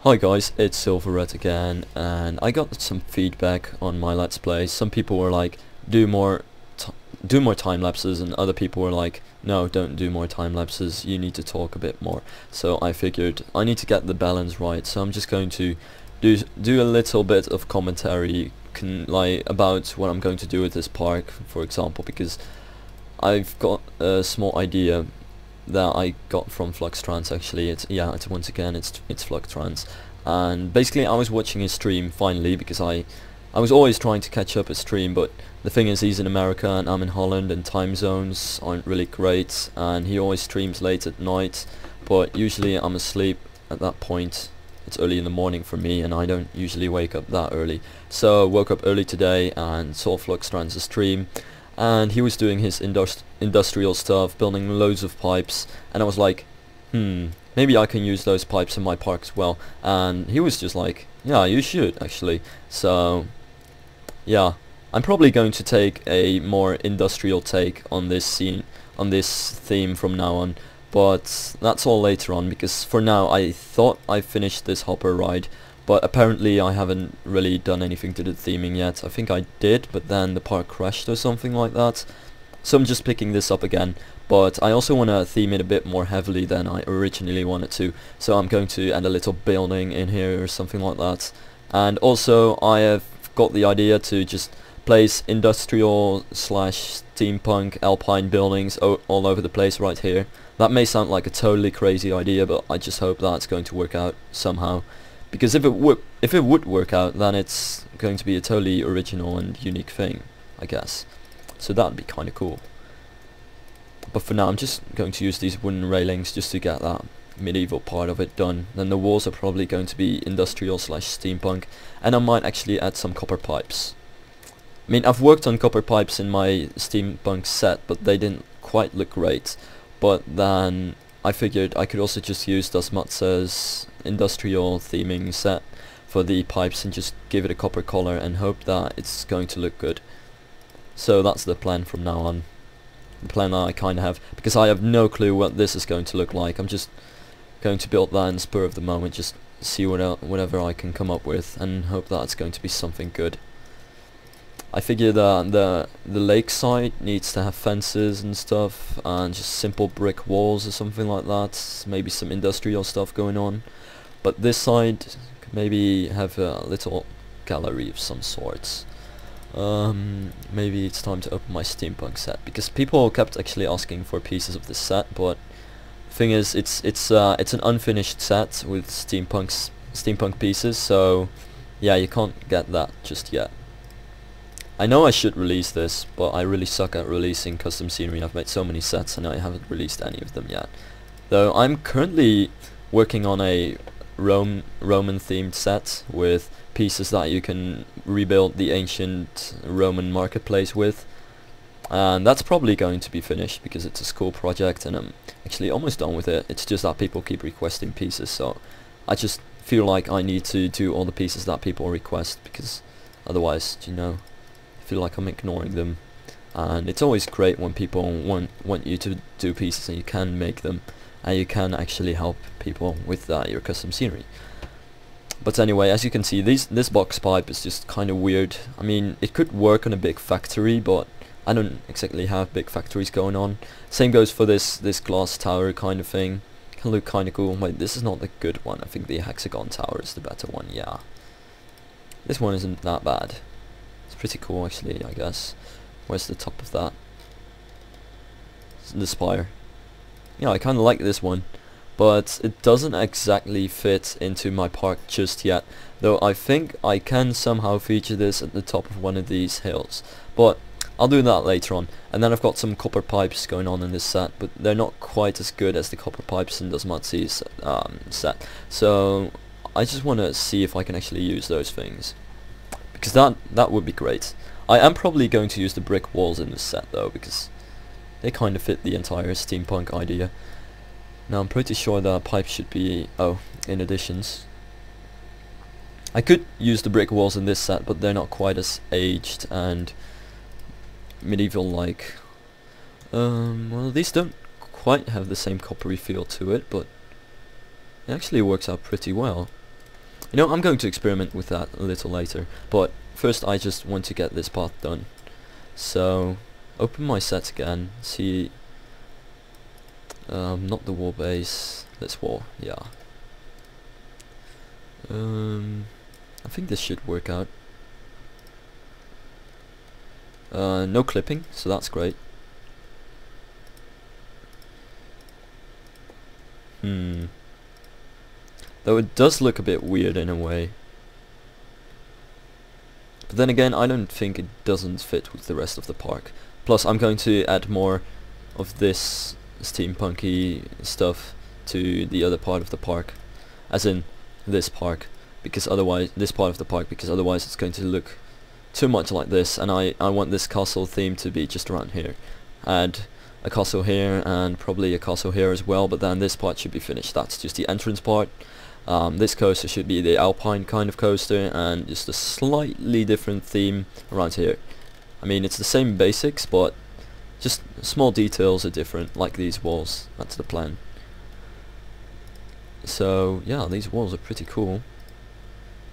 Hi guys, it's Silverette again, and I got some feedback on my Let's Play. Some people were like, do more time lapses, and other people were like, no, don't do more time lapses, you need to talk a bit more. So I figured I need to get the balance right, so I'm just going to do a little bit of commentary about what I'm going to do with this park, for example, because I've got a small idea that I got from Fluxtrans. Actually, it's once again it's Fluxtrans, and basically I was watching his stream finally because I was always trying to catch up his stream, but the thing is he's in America and I'm in Holland and time zones aren't really great, and he always streams late at night, but usually I'm asleep at that point. It's early in the morning for me and I don't usually wake up that early, so woke up early today and saw Fluxtrans' stream, and he was doing his industrial stuff, building loads of pipes, and I was like, maybe I can use those pipes in my park as well. And he was just like, yeah, you should actually. So yeah, I'm probably going to take a more industrial take on this theme from now on, but that's all later on, because for now I thought I finished this hopper ride, but apparently I haven't really done anything to the theming yet. I think I did, but then the park crashed or something like that. So I'm just picking this up again, but I also want to theme it a bit more heavily than I originally wanted to. So I'm going to add a little building in here or something like that. And also I have got the idea to just place industrial / steampunk alpine buildings all over the place right here. That may sound like a totally crazy idea, but I just hope that's going to work out somehow. Because if it would work out, then it's going to be a totally original and unique thing, I guess. So that'd be kind of cool. But for now, I'm just going to use these wooden railings just to get that medieval part of it done. Then the walls are probably going to be industrial / steampunk, and I might actually add some copper pipes. I mean, I've worked on copper pipes in my steampunk set, but they didn't quite look great. But then I figured I could also just use Dasmatsa's industrial theming set for the pipes and just give it a copper color and hope that it's going to look good. So that's the plan from now on. The plan that I kind of have, because I have no clue what this is going to look like. I'm just going to build that in spur of the moment, just see whatever I can come up with and hope that it's going to be something good. I figure that the lakeside needs to have fences and stuff, and just simple brick walls or something like that. Maybe some industrial stuff going on. But this side could maybe have a little gallery of some sorts. Maybe it's time to open my steampunk set, because people kept actually asking for pieces of this set, but the thing is it's an unfinished set with steampunk pieces, so yeah, you can't get that just yet. I know I should release this, but I really suck at releasing custom scenery. I've made so many sets and I haven't released any of them yet. Though I'm currently working on a Roman themed set with pieces that you can rebuild the ancient Roman marketplace with. And that's probably going to be finished because it's a school project and I'm actually almost done with it. It's just that people keep requesting pieces, so I just feel like I need to do all the pieces that people request, because otherwise, you know, feel like I'm ignoring them. And it's always great when people want you to do pieces and you can make them and you can actually help people with your custom scenery. But anyway, as you can see, this box pipe is just kind of weird. I mean, it could work on a big factory, but I don't exactly have big factories going on. Same goes for this glass tower kind of thing. Can look kind of cool. Wait, this is not the good one. I think the hexagon tower is the better one. Yeah, this one isn't that bad. Pretty cool actually, I guess. Where's the top of that? It's the spire. Yeah, I kind of like this one, but it doesn't exactly fit into my park just yet, though I think I can somehow feature this at the top of one of these hills, but I'll do that later on. And then I've got some copper pipes going on in this set, but they're not quite as good as the copper pipes in Dasmatsi's set, so I just want to see if I can actually use those things, because that would be great. I am probably going to use the brick walls in this set though, because they kind of fit the entire steampunk idea. Now I'm pretty sure the pipes should be, in additions. I could use the brick walls in this set, but they're not quite as aged and medieval like. Well, these don't quite have the same coppery feel to it, but it actually works out pretty well. You know, I'm going to experiment with that a little later, but first I just want to get this path done. So, open my set again, see, not the wall base, this wall, yeah. I think this should work out. No clipping, so that's great. Though it does look a bit weird in a way. But then again, I don't think it doesn't fit with the rest of the park. Plus, I'm going to add more of this steampunky stuff to the other part of the park. As in, this park. Because otherwise, this part of the park, because otherwise it's going to look too much like this, and I want this castle theme to be just around here. Add a castle here, and probably a castle here as well, but then this part should be finished. That's just the entrance part. This coaster should be the Alpine kind of coaster, and just a slightly different theme around here. I mean, it's the same basics, but just small details are different, like these walls. That's the plan. So, yeah, these walls are pretty cool.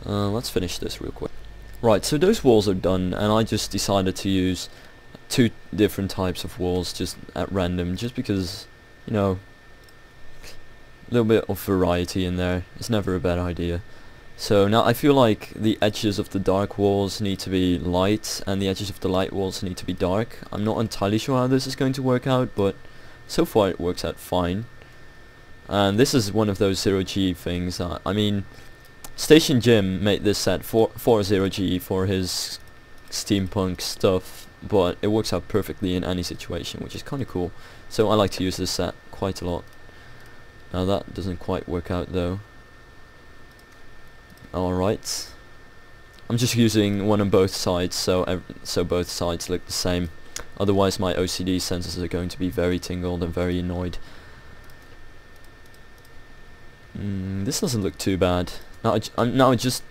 Let's finish this real quick. Right, so those walls are done, and I just decided to use 2 different types of walls just at random, just because, you know, a little bit of variety in there is never a bad idea. So now I feel like the edges of the dark walls need to be light, and the edges of the light walls need to be dark. I'm not entirely sure how this is going to work out, but so far it works out fine. And this is one of those 0G things that, I mean, Station Jim made this set for 0G for his steampunk stuff, but it works out perfectly in any situation, which is kind of cool. So I like to use this set quite a lot. Now that doesn't quite work out though. Alright. I'm just using one on both sides, so both sides look the same. Otherwise my OCD sensors are going to be very tingled and very annoyed. This doesn't look too bad. Now I just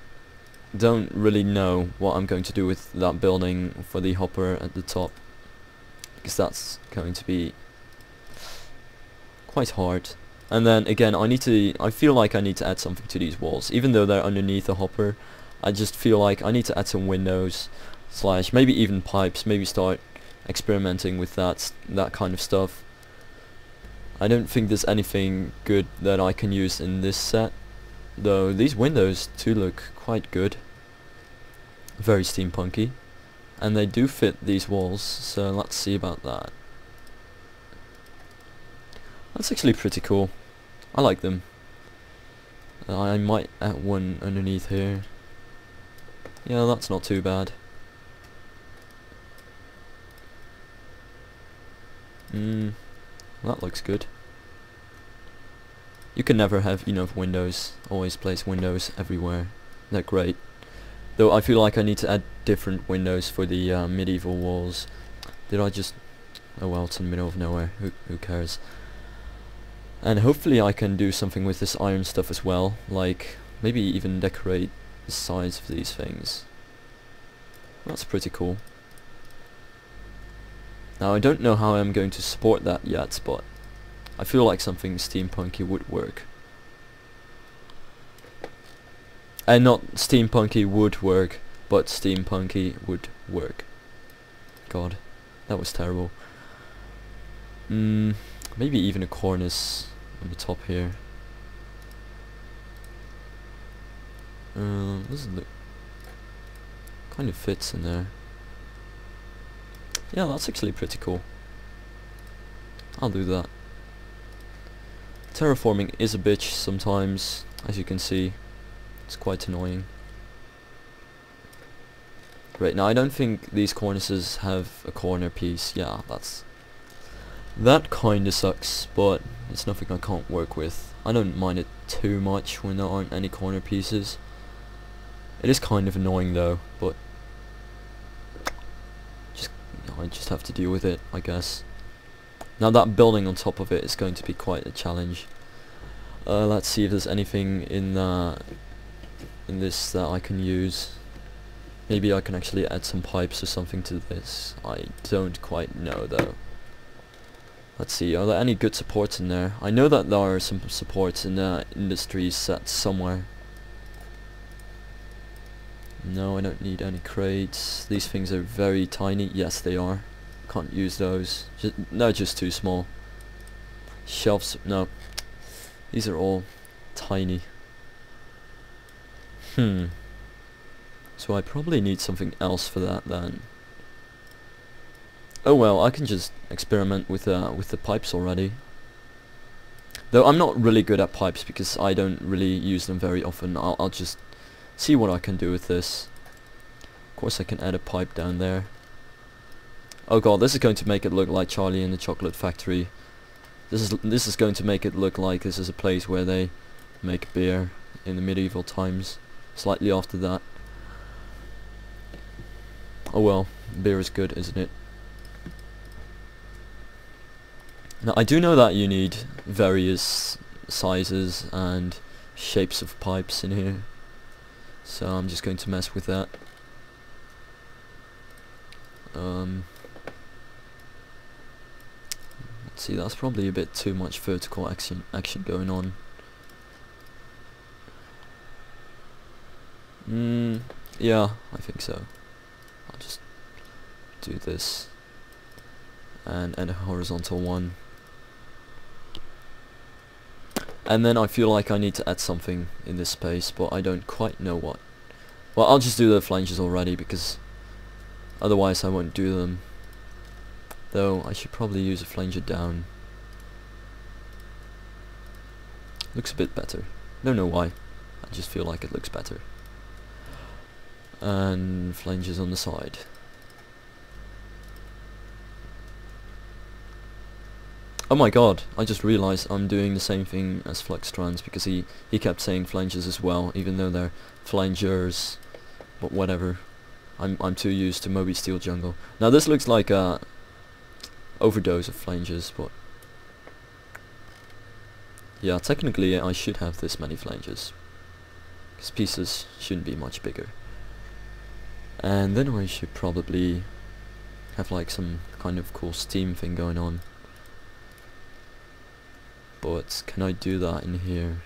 don't really know what I'm going to do with that building for the hopper at the top, because that's going to be quite hard. And then again, I feel like I need to add something to these walls, even though they're underneath the hopper. I just feel like I need to add some windows, / maybe even pipes, maybe start experimenting with that kind of stuff. I don't think there's anything good that I can use in this set, though these windows do look quite good. Very steampunky. And they do fit these walls, so let's see about that. That's actually pretty cool. I like them. I might add one underneath here. Yeah, that's not too bad. That looks good. You can never have enough windows. Always place windows everywhere. They're great. Though I feel like I need to add different windows for the medieval walls. Did I just... oh well, it's in the middle of nowhere. Who cares? And hopefully I can do something with this iron stuff as well. Like, maybe even decorate the sides of these things. That's pretty cool. Now I don't know how I'm going to support that yet, but I feel like something steampunky would work. And not steampunky would work, but steampunky would work. God, that was terrible. Maybe even a cornice on the top here. Doesn't look... kind of fits in there. Yeah, that's actually pretty cool. I'll do that. Terraforming is a bitch sometimes, as you can see. It's quite annoying. Right, now I don't think these cornices have a corner piece. Yeah, that kinda sucks, but it's nothing I can't work with. I don't mind it too much when there aren't any corner pieces. It is kind of annoying though, but I just have to deal with it, I guess. Now that building on top of it is going to be quite a challenge. Let's see if there's anything in this that I can use. Maybe I can actually add some pipes or something to this. I don't quite know though. Let's see, are there any good supports in there? I know that there are some supports in the industry set somewhere. No, I don't need any crates. These things are very tiny. Yes, they are. Can't use those. No, just too small. Shelves, no. These are all tiny. So I probably need something else for that then. Oh well, I can just experiment with the pipes already. Though I'm not really good at pipes because I don't really use them very often. I'll just see what I can do with this. Of course I can add a pipe down there. Oh god, this is going to make it look like Charlie and the Chocolate Factory. This is going to make it look like this is a place where they make beer in the medieval times. Slightly after that. Oh well, beer is good, isn't it? Now I do know that you need various sizes and shapes of pipes in here, so I'm just going to mess with that. Let's see, that's probably a bit too much vertical action going on. Yeah, I think so. I'll just do this and a horizontal one. And then I feel like I need to add something in this space, but I don't quite know what. Well, I'll just do the flanges already, because otherwise I won't do them. Though, I should probably use a flanger down. Looks a bit better. Don't know why. I just feel like it looks better. And flanges on the side. Oh my god, I just realised I'm doing the same thing as Flux Trans, because he kept saying flanges as well, even though they're flangers, but whatever. I'm too used to Moby Steel Jungle. Now this looks like a overdose of flanges, but yeah, technically I should have this many flanges, because pieces shouldn't be much bigger. And then I should probably have like some kind of cool steam thing going on. But can I do that in here?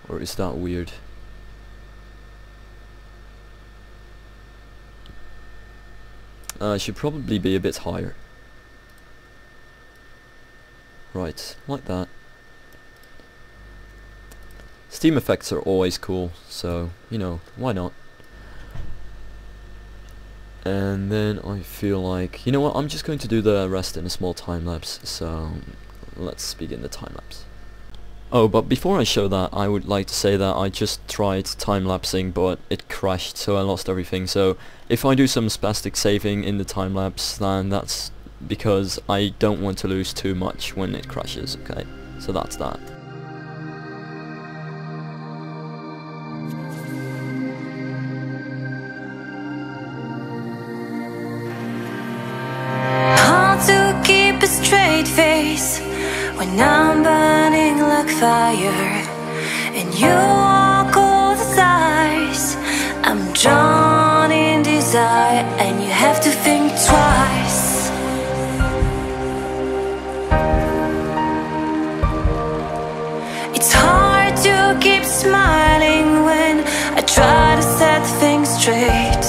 Or is that weird? I should probably be a bit higher. Right, like that. Steam effects are always cool, so, you know, why not? And then I feel like, you know what, I'm just going to do the rest in a small time lapse, so let's begin the time lapse. Oh, but before I show that, I would like to say that I just tried time-lapsing, but it crashed, so I lost everything. So if I do some spastic saving in the time-lapse, then that's because I don't want to lose too much when it crashes, okay? So that's that. Hard to keep a straight face when I'm burning like fire, and you walk all the sides. I'm drawn in desire, and you have to think twice. It's hard to keep smiling when I try to set things straight.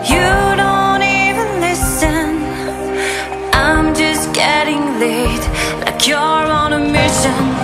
You don't even listen. I'm just getting late, like you're on a mission.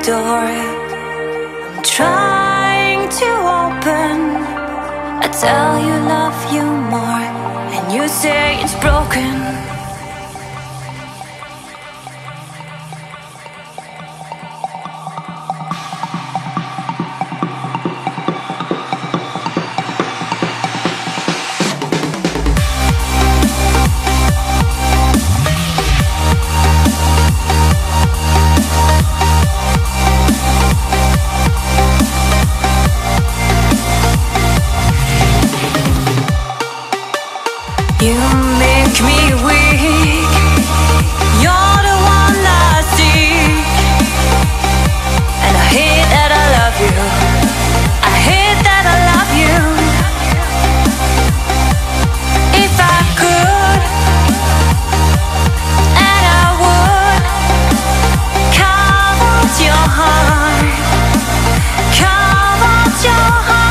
door I'm trying to open. I tell you love you more, and you say it's broken. You make me weak. You're the one I seek, and I hate that I love you. I hate that I love you. If I could, and I would, carve out your heart, carve out your heart.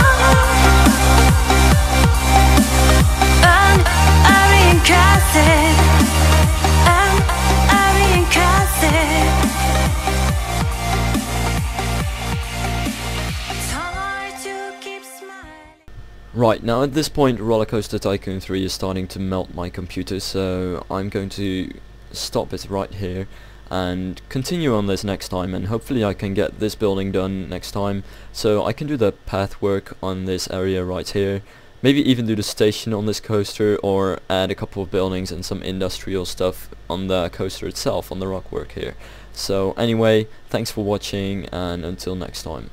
Right, now at this point Roller Coaster Tycoon 3 is starting to melt my computer, so I'm going to stop it right here and continue on this next time, and hopefully I can get this building done next time, so I can do the path work on this area right here, maybe even do the station on this coaster, or add a couple of buildings and some industrial stuff on the coaster itself, on the rock work here. So anyway, thanks for watching, and until next time.